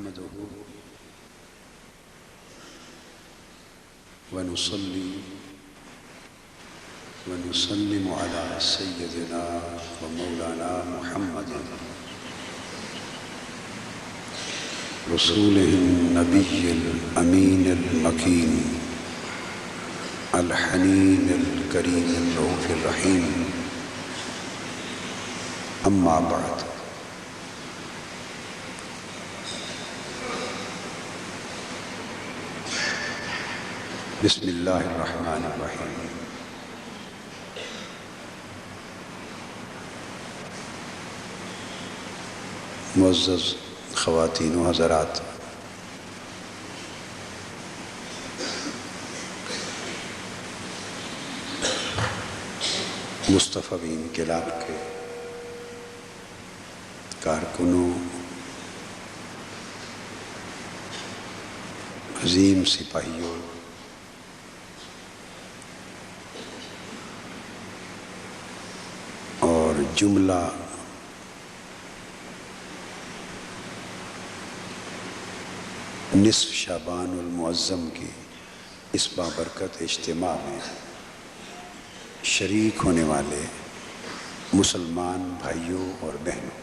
نحمده ونصلي ونسلم على سيدنا ومولانا محمد رسوله النبي الأمين المكين الحنين الكريم الرؤوف الرحيم أما بعد بسم اللہ الرحمن الرحیم۔ معزز خواتین و حضرات، مصطفین کلاب کے کارکنوں، عظیم سپاہیوں، اور جملہ نصف شعبان المعظم کی اس بابرکت اجتماع میں شریک ہونے والے مسلمان بھائیوں اور بہنوں،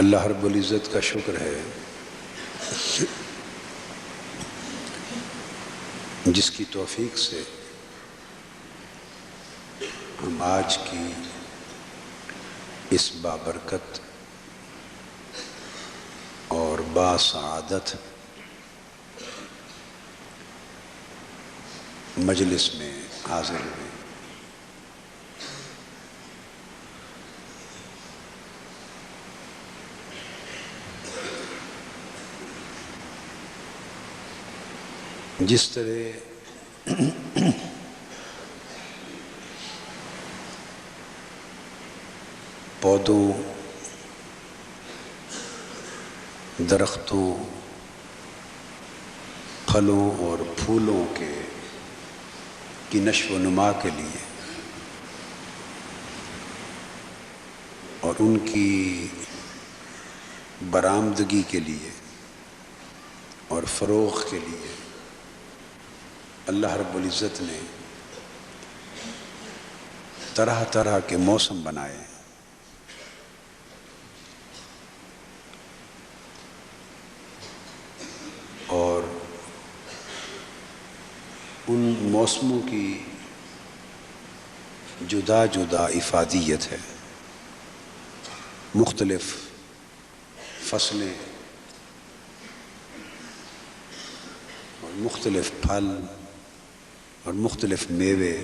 اللہ رب العزت کا شکر ہے جس کی توفیق سے ہم آج کی اس بابرکت اور باسعادت مجلس میں حاضر ہوئے۔ جس طرح پودوں، درختوں، پھلوں اور پھولوں کی نشو و نما کے لیے اور ان کی برآمدگی کے لیے اور فروغ کے لیے اللہ رب العزت نے طرح طرح کے موسم بنائے ہیں، اور ان موسموں کی جدا جدا افادیت ہے۔ مختلف فصلیں اور مختلف پھل اور مختلف میوے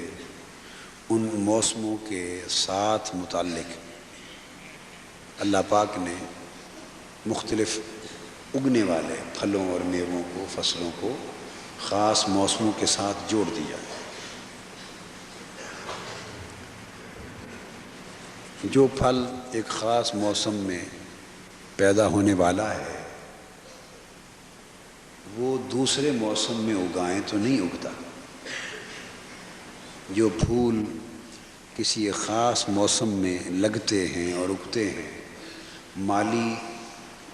ان موسموں کے ساتھ متعلق اللہ پاک نے مختلف اگنے والے پھلوں اور میووں کو، فصلوں کو خاص موسموں کے ساتھ جوڑ دیا۔ جو پھل ایک خاص موسم میں پیدا ہونے والا ہے وہ دوسرے موسم میں اگائیں تو نہیں اگتا۔ جو پھول کسی ایک خاص موسم میں لگتے ہیں اور اگتے ہیں، مالی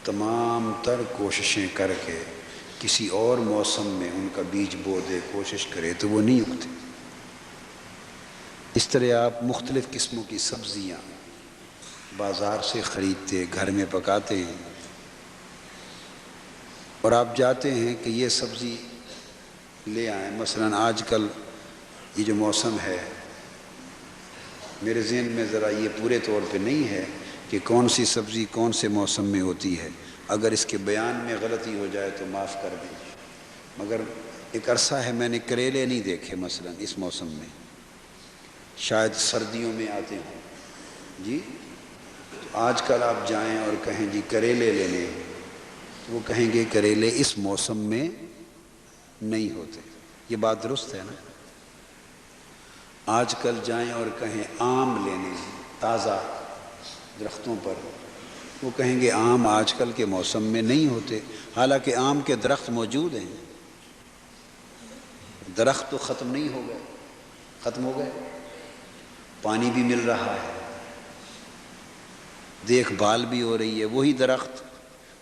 تمام تر کوششیں کر کے کسی اور موسم میں ان کا بیج بو دے، کوشش کرے تو وہ نہیں اگتے۔ اس طرح آپ مختلف قسموں کی سبزیاں بازار سے خریدتے، گھر میں پکاتے ہیں، اور آپ جاتے ہیں کہ یہ سبزی لے آئیں۔ مثلاً آج کل یہ جو موسم ہے، میرے ذہن میں ذرا یہ پورے طور پہ نہیں ہے کہ کون سی سبزی کون سے موسم میں ہوتی ہے، اگر اس کے بیان میں غلطی ہو جائے تو معاف کر دیں، مگر ایک عرصہ ہے میں نے کریلے نہیں دیکھے مثلاً اس موسم میں، شاید سردیوں میں آتے ہوں۔ جی تو آج کل آپ جائیں اور کہیں جی کریلے لینے، تو وہ کہیں گے کریلے اس موسم میں نہیں ہوتے۔ یہ بات درست ہے نا؟ آج کل جائیں اور کہیں آم لینے تازہ درختوں پر، وہ کہیں گے آم آج کل کے موسم میں نہیں ہوتے، حالانکہ آم کے درخت موجود ہیں۔ درخت تو ختم نہیں ہو گئے، ختم ہو گئے، پانی بھی مل رہا ہے، دیکھ بھال بھی ہو رہی ہے، وہی درخت،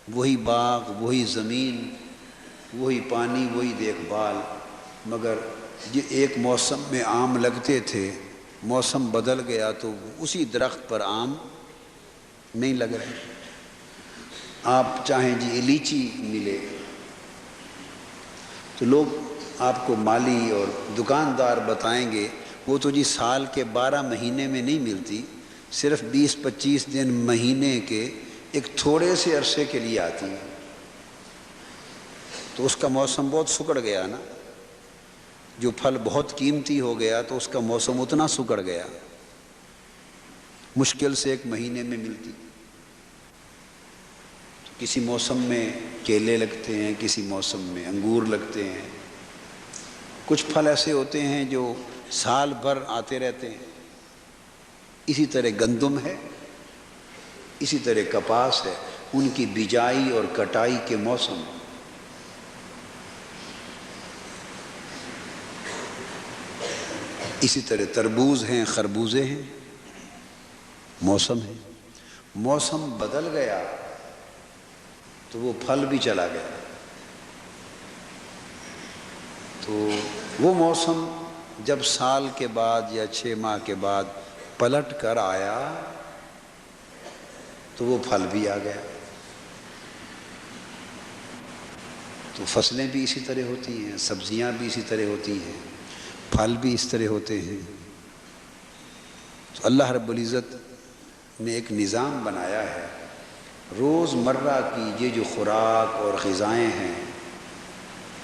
وہی باغ، وہی زمین، وہی پانی، وہی دیکھ بھال، مگر یہ ایک موسم میں آم لگتے تھے، موسم بدل گیا تو اسی درخت پر آم نہیں لگ رہے۔ آپ چاہیں جی لیچی ملے تو لوگ آپ کو مالی اور دکاندار بتائیں گے وہ تو جی سال کے 12 مہینے میں نہیں ملتی، صرف 20-25 دن مہینے کے ایک تھوڑے سے عرصے کے لیے آتی ہے، تو اس کا موسم بہت سکڑ گیا نا، جو پھل بہت قیمتی ہو گیا تو اس کا موسم اتنا سکڑ گیا، مشکل سے 1 مہینے میں ملتی۔ کسی موسم میں کیلے لگتے ہیں، کسی موسم میں انگور لگتے ہیں، کچھ پھل ایسے ہوتے ہیں جو سال بھر آتے رہتے ہیں، اسی طرح گندم ہے، اسی طرح کپاس ہے، ان کی بجائی اور کٹائی کے موسم، اسی طرح تربوز ہیں، خربوزے ہیں، موسم ہے، موسم بدل گیا تو وہ پھل بھی چلا گیا، تو وہ موسم جب سال کے بعد یا 6 ماہ کے بعد پلٹ کر آیا تو وہ پھل بھی آ گیا۔ تو فصلیں بھی اسی طرح ہوتی ہیں، سبزیاں بھی اسی طرح ہوتی ہیں، پھل بھی اس طرح ہوتے ہیں۔ تو اللہ رب العزت نے ایک نظام بنایا ہے، روز مرہ کی یہ جو خوراک اور غذائیں ہیں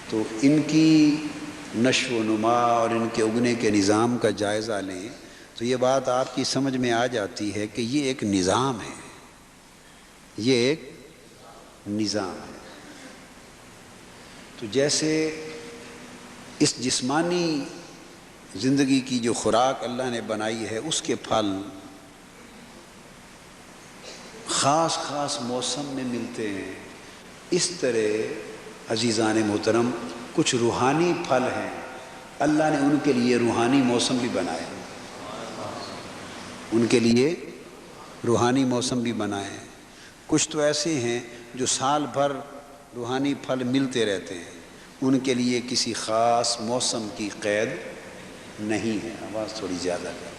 تو ان کی نشو و نما اور ان کے اگنے کے نظام کا جائزہ لیں تو یہ بات آپ کی سمجھ میں آ جاتی ہے کہ یہ ایک نظام ہے، یہ ایک نظام ہے۔ تو جیسے اس جسمانی زندگی کی جو خوراک اللہ نے بنائی ہے اس کے پھل خاص خاص موسم میں ملتے ہیں، اس طرح عزیزان محترم کچھ روحانی پھل ہیں، اللہ نے ان کے لیے روحانی موسم بھی بنائے، ان کے لیے روحانی موسم بھی بنائے ہیں۔ کچھ تو ایسے ہیں جو سال بھر روحانی پھل ملتے رہتے ہیں، ان کے لیے کسی خاص موسم کی قید نہیں ہے، آواز تھوڑی زیادہ ہے،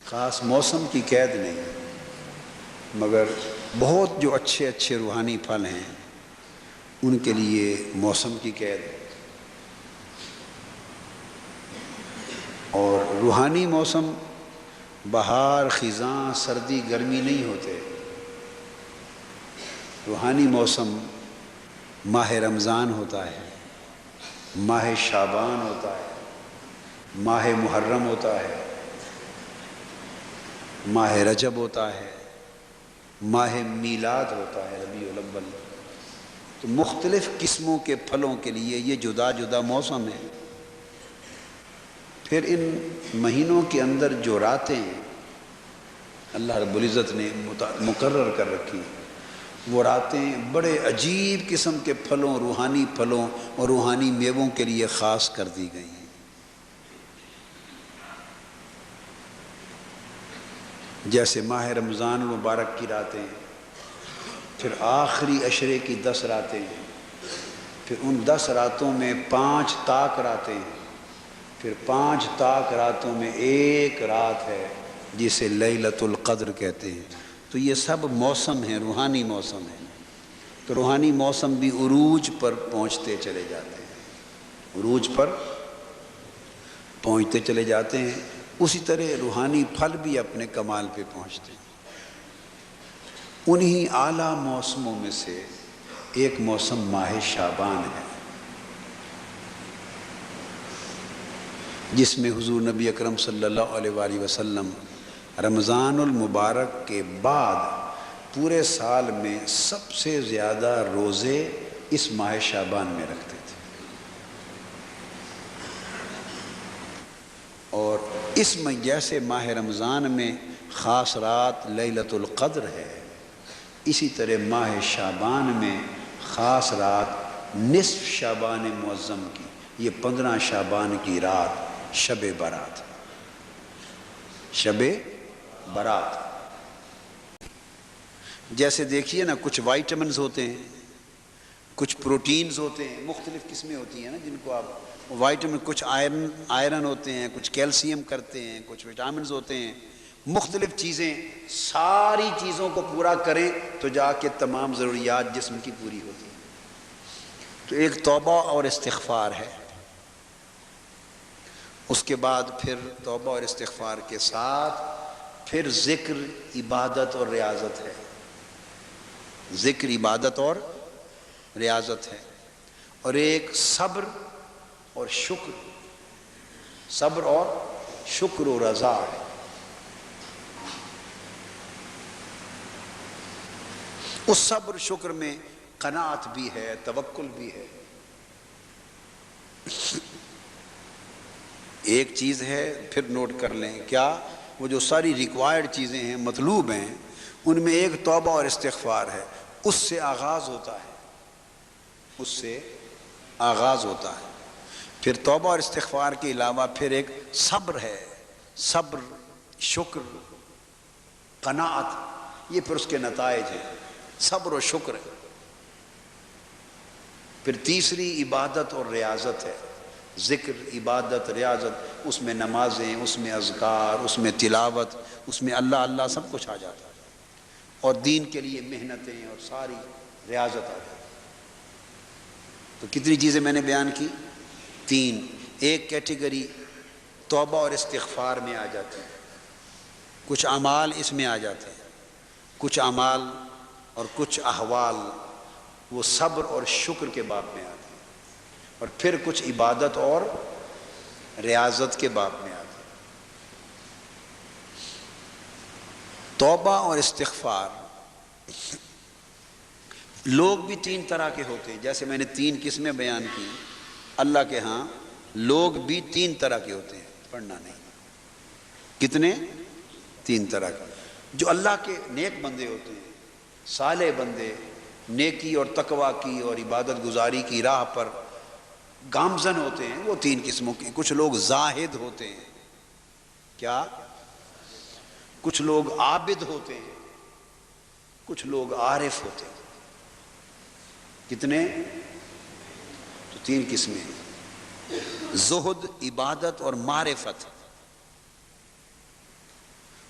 خاص موسم کی قید نہیں، مگر بہت جو اچھے اچھے روحانی پھل ہیں ان کے لیے موسم کی قید ہے۔ اور روحانی موسم بہار، خزاں، سردی، گرمی نہیں ہوتے، روحانی موسم ماہ رمضان ہوتا ہے، ماہ شعبان ہوتا ہے، ماہ محرم ہوتا ہے، ماہ رجب ہوتا ہے، ماہ میلاد ہوتا ہے، ربیع الاول۔ تو مختلف قسموں کے پھلوں کے لیے یہ جدا جدا موسم ہے۔ پھر ان مہینوں کے اندر جو راتیں اللہ رب العزت نے مقرر کر رکھی، وہ راتیں بڑے عجیب قسم کے پھلوں، روحانی پھلوں اور روحانی میووں کے لیے خاص کر دی گئی ہیں۔ جیسے ماہ رمضان المبارک کی راتیں، پھر آخری عشرے کی 10 راتیں، پھر ان 10 راتوں میں 5 طاق راتیں، پھر 5 طاق راتوں میں ایک رات ہے جسے لیلۃ القدر کہتے ہیں۔ تو یہ سب موسم ہیں، روحانی موسم ہیں۔ تو روحانی موسم بھی عروج پر پہنچتے چلے جاتے ہیں، عروج پر پہنچتے چلے جاتے ہیں، اسی طرح روحانی پھل بھی اپنے کمال پہ پہنچتے ہیں۔ انہی اعلیٰ موسموں میں سے ایک موسم ماہ شعبان ہے، جس میں حضور نبی اکرم صلی اللہ علیہ وآلہ وسلم رمضان المبارک کے بعد پورے سال میں سب سے زیادہ روزے اس ماہ شعبان میں رکھتے تھے، اور اس میں جیسے ماہ رمضان میں خاص رات لیلۃ القدر ہے، اسی طرح ماہ شعبان میں خاص رات نصف شعبان معظم کی، یہ 15 شعبان کی رات شب برات، شب برات۔ جیسے دیکھیے نا، کچھ وائٹامنز ہوتے ہیں، کچھ پروٹینز ہوتے ہیں، مختلف قسمیں ہوتی ہیں نا جن کو آپ وائٹامن، کچھ آئرن ہوتے ہیں، کچھ کیلشیم کرتے ہیں، کچھ وٹامنز ہوتے ہیں، مختلف چیزیں، ساری چیزوں کو پورا کریں تو جا کے تمام ضروریات جسم کی پوری ہوتی ہیں۔ تو ایک توبہ اور استغفار ہے، اس کے بعد پھر توبہ اور استغفار کے ساتھ پھر ذکر، عبادت اور ریاضت ہے، ذکر، عبادت اور ریاضت ہے، اور ایک صبر اور شکر، صبر اور شکر و رضا ہے۔ اس صبر شکر میں قناعت بھی ہے، توکل بھی ہے۔ ایک چیز ہے، پھر نوٹ کر لیں، کیا وہ جو ساری ریکوائرڈ چیزیں ہیں، مطلوب ہیں، ان میں ایک توبہ اور استغفار ہے، اس سے آغاز ہوتا ہے، اس سے آغاز ہوتا ہے۔ پھر توبہ اور استغفار کے علاوہ پھر ایک صبر ہے، صبر، شکر، قناعت، یہ پھر اس کے نتائج ہیں، صبر و شکر ہے۔ پھر تیسری عبادت اور ریاضت ہے، ذکر، عبادت، ریاضت، اس میں نمازیں، اس میں اذکار، اس میں تلاوت، اس میں اللہ اللہ سب کچھ آ جاتا ہے، اور دین کے لیے محنتیں اور ساری ریاضت آ جاتی ہے۔ تو کتنی چیزیں میں نے بیان کی؟ 3۔ ایک کیٹیگری توبہ اور استغفار میں آ جاتی ہے، کچھ اعمال اس میں آ جاتے ہیں، کچھ اعمال اور کچھ احوال وہ صبر اور شکر کے باب میں آتے ہیں، اور پھر کچھ عبادت اور ریاضت کے باب میں آتے ہیں۔ توبہ اور استغفار، لوگ بھی 3 طرح کے ہوتے ہیں، جیسے میں نے 3 قسمیں بیان کی، اللہ کے ہاں لوگ بھی 3 طرح کے ہوتے ہیں، پڑھنا نہیں، کتنے؟ 3 طرح کے۔ جو اللہ کے نیک بندے ہوتے ہیں، صالح بندے، نیکی اور تقوی کی اور عبادت گزاری کی راہ پر گامزن ہوتے ہیں، وہ 3 قسموں کے۔ کچھ لوگ زاہد ہوتے ہیں، کیا؟ کچھ لوگ عابد ہوتے ہیں، کچھ لوگ عارف ہوتے ہیں۔ کتنے؟ تو 3 قسمیں ہیں، زہد، عبادت اور معرفت۔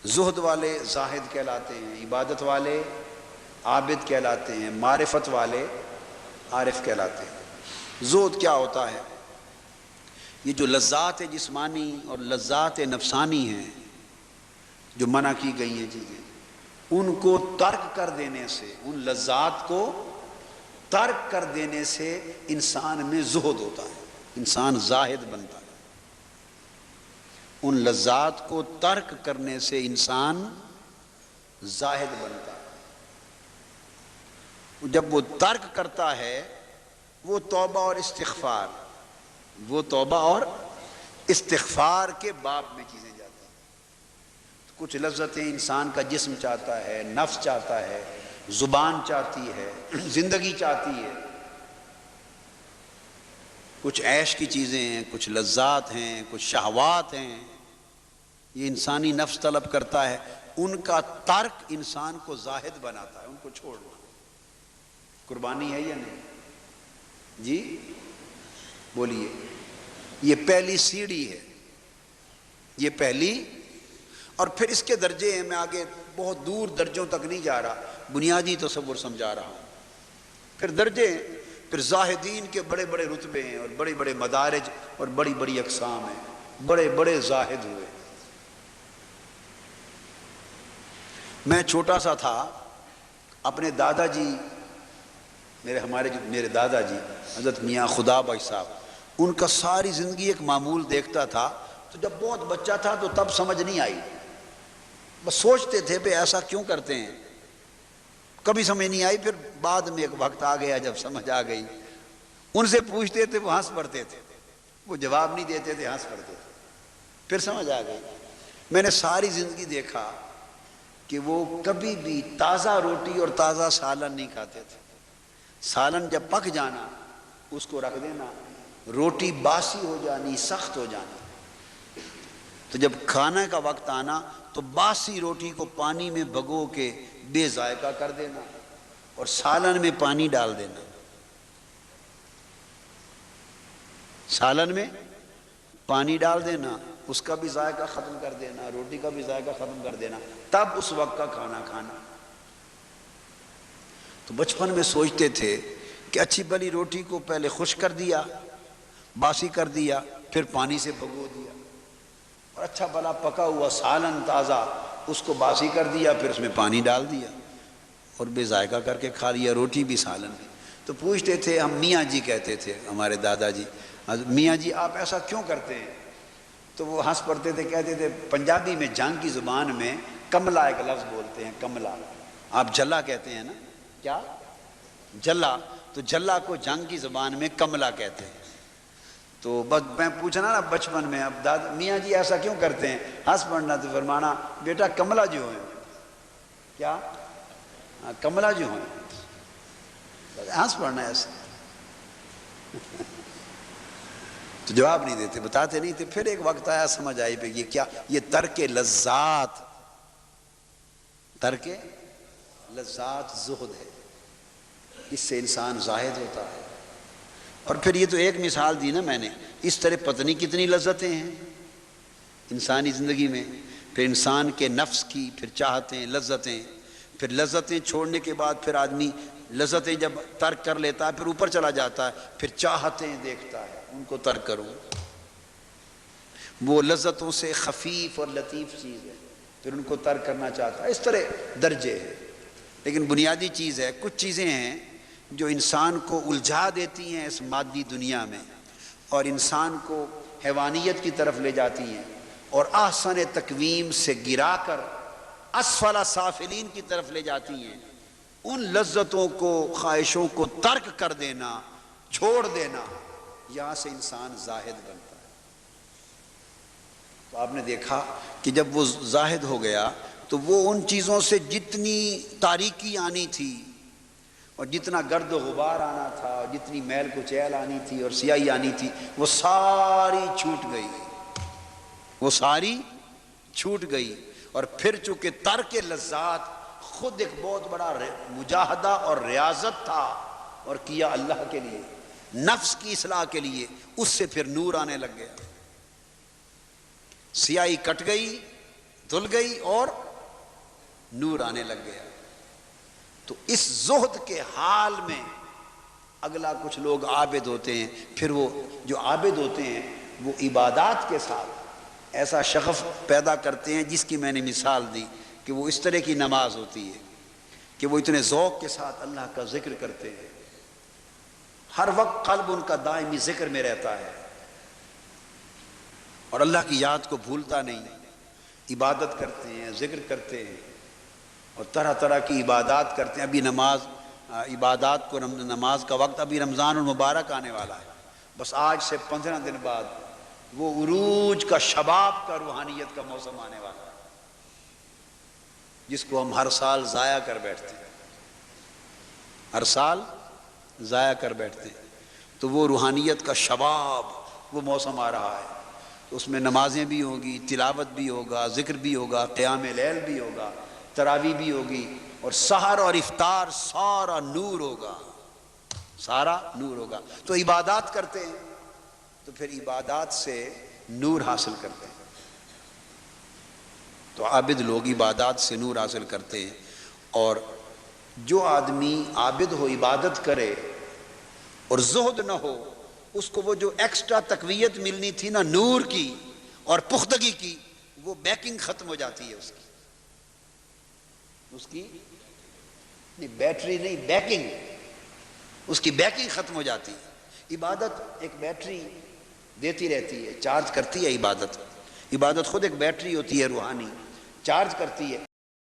زہد والے زاہد کہلاتے ہیں، عبادت والے عابد کہلاتے ہیں، معرفت والے عارف کہلاتے ہیں۔ زہد کیا ہوتا ہے؟ یہ جو لذات جسمانی اور لذات نفسانی ہیں، جو منع کی گئی ہیں چیزیں، ان کو ترک کر دینے سے، ان لذات کو ترک کر دینے سے انسان میں زہد ہوتا ہے، انسان زاہد بنتا ہے۔ ان لذات کو ترک کرنے سے انسان زاہد بنتا ہے۔ جب وہ ترک کرتا ہے، وہ توبہ اور استغفار، وہ توبہ اور استغفار کے باب میں چیزیں جاتی ہیں۔ کچھ لذتیں انسان کا جسم چاہتا ہے، نفس چاہتا ہے، زبان چاہتی ہے، زندگی چاہتی ہے، کچھ عیش کی چیزیں ہیں، کچھ لذات ہیں، کچھ شہوات ہیں، یہ انسانی نفس طلب کرتا ہے، ان کا ترک انسان کو زاہد بناتا ہے، ان کو چھوڑنا۔ قربانی ہے یا نہیں؟ جی بولیے۔ یہ پہلی سیڑھی ہے، یہ پہلی، اور پھر اس کے درجے ہیں، میں آگے بہت دور درجوں تک نہیں جا رہا، بنیادی تصور سمجھا رہا ہوں۔ پھر درجے ہیں، پھر زاہدین کے بڑے بڑے رتبے ہیں، اور بڑے بڑے مدارج اور بڑی بڑی اقسام ہیں، بڑے بڑے زاہد ہوئے۔ میں چھوٹا سا تھا، اپنے دادا جی، میرے دادا جی حضرت میاں خدا بخش صاحب، ان کا ساری زندگی ایک معمول دیکھتا تھا، تو جب بہت بچہ تھا تو تب سمجھ نہیں آئی، بس سوچتے تھے کہ ایسا کیوں کرتے ہیں، کبھی سمجھ نہیں آئی۔ پھر بعد میں ایک وقت آ گیا جب سمجھ آ گئی، ان سے پوچھتے تھے، وہ ہنس پڑتے تھے، وہ جواب نہیں دیتے تھے، ہنس پڑتے تھے، پھر سمجھ آ گئی۔ میں نے ساری زندگی دیکھا کہ وہ کبھی بھی تازہ روٹی اور تازہ سالن نہیں کھاتے تھے، سالن جب پک جانا اس کو رکھ دینا، روٹی باسی ہو جانی، سخت ہو جانی. تو جب کھانے کا وقت آنا تو باسی روٹی کو پانی میں بھگو کے بے ذائقہ کر دینا اور سالن میں پانی ڈال دینا. سالن میں پانی ڈال دینا، اس کا بھی ذائقہ ختم کر دینا، روٹی کا بھی ذائقہ ختم کر دینا، تب اس وقت کا کھانا کھانا. تو بچپن میں سوچتے تھے کہ اچھی بلی روٹی کو پہلے خشک کر دیا، باسی کر دیا، پھر پانی سے بھگو دیا، اور اچھا بلا پکا ہوا سالن تازہ اس کو باسی کر دیا، پھر اس میں پانی ڈال دیا اور بے ذائقہ کر کے کھا لیا، روٹی بھی سالن بھی. تو پوچھتے تھے، ہم میاں جی کہتے تھے ہمارے دادا جی، میاں جی آپ ایسا کیوں کرتے ہیں؟ تو وہ ہنس پڑتے تھے، کہتے تھے پنجابی میں جنگ کی زبان میں کملا ایک لفظ بولتے ہیں، کملا. آپ جلا کہتے ہیں نا، کیا جلا؟ تو جلا کو جنگ کی زبان میں کملا کہتے ہیں. تو بس میں پوچھنا نا بچپن میں، اب دادا میاں جی ایسا کیوں کرتے ہیں؟ ہنس پڑنا، تو فرمانا بیٹا کملا جو ہیں. کیا؟ کملا جو ہیں. ہنس پڑنا ایسے. تو جواب نہیں دیتے، بتاتے نہیں تھے. پھر ایک وقت آیا، سمجھ آئی پہ یہ کیا، یہ ترک لذات، ترک لذات زہد ہے. اس سے انسان زاہد ہوتا ہے. اور پھر یہ تو ایک مثال دی نا میں نے، اس طرح پتہ نہیں کتنی لذتیں ہیں انسانی زندگی میں. پھر انسان کے نفس کی پھر چاہتیں، لذتیں، پھر لذتیں چھوڑنے کے بعد پھر آدمی لذتیں جب ترک کر لیتا ہے پھر اوپر چلا جاتا ہے، پھر چاہتیں دیکھتا ہے، ان کو ترک کروں. وہ لذتوں سے خفیف اور لطیف چیز ہے، پھر ان کو ترک کرنا چاہتا ہے. اس طرح درجے ہیں. لیکن بنیادی چیز ہے، کچھ چیزیں ہیں جو انسان کو الجھا دیتی ہیں اس مادی دنیا میں اور انسان کو حیوانیت کی طرف لے جاتی ہیں اور احسن تقویم سے گرا کر اسفل سافلین کی طرف لے جاتی ہیں. ان لذتوں کو، خواہشوں کو ترک کر دینا، چھوڑ دینا، یہاں سے انسان زاہد بنتا ہے. تو آپ نے دیکھا کہ جب وہ زاہد ہو گیا تو وہ ان چیزوں سے جتنی تاریکی آنی تھی اور جتنا گرد و غبار آنا تھا اور جتنی میل کچیل آنی تھی اور سیاہی آنی تھی، وہ ساری چھوٹ گئی، وہ ساری چھوٹ گئی. اور پھر چونکہ ترک لذات خود ایک بہت بڑا مجاہدہ اور ریاضت تھا اور کیا اللہ کے لیے، نفس کی اصلاح کے لیے، اس سے پھر نور آنے لگ گیا. سیاہی کٹ گئی، دھل گئی اور نور آنے لگ گیا. تو اس زہد کے حال میں اگلا کچھ لوگ عابد ہوتے ہیں. پھر وہ جو عابد ہوتے ہیں وہ عبادات کے ساتھ ایسا شغف پیدا کرتے ہیں جس کی میں نے مثال دی کہ وہ اس طرح کی نماز ہوتی ہے کہ وہ اتنے ذوق کے ساتھ اللہ کا ذکر کرتے ہیں، ہر وقت قلب ان کا دائمی ذکر میں رہتا ہے اور اللہ کی یاد کو بھولتا نہیں. عبادت کرتے ہیں، ذکر کرتے ہیں اور طرح طرح کی عبادات کرتے ہیں. ابھی نماز، عبادات کو، نماز کا وقت ابھی رمضان المبارک آنے والا ہے. بس آج سے 15 دن بعد وہ عروج کا، شباب کا، روحانیت کا موسم آنے والا ہے جس کو ہم ہر سال ضائع کر بیٹھتے ہیں، ہر سال ضائع کر بیٹھتے ہیں. تو وہ روحانیت کا شباب، وہ موسم آ رہا ہے. اس میں نمازیں بھی ہوگی، تلاوت بھی ہوگا، ذکر بھی ہوگا، قیام لیل بھی ہوگا، تراویح بھی ہوگی، اور سحر اور افطار سارا نور ہوگا، سارا نور ہوگا. تو عبادات کرتے ہیں تو پھر عبادات سے نور حاصل کرتے ہیں. تو عابد لوگ عبادات سے نور حاصل کرتے ہیں. اور جو آدمی عابد ہو، عبادت کرے اور زہد نہ ہو، اس کو وہ جو ایکسٹرا تقویت ملنی تھی نا نور کی اور پختگی کی، وہ بیکنگ ختم ہو جاتی ہے اس کی نہیں، بیٹری نہیں، بیکنگ، اس کی بیکنگ ختم ہو جاتی ہے. عبادت ایک بیٹری دیتی رہتی ہے، چارج کرتی ہے. عبادت خود ایک بیٹری ہوتی ہے روحانی، چارج کرتی ہے.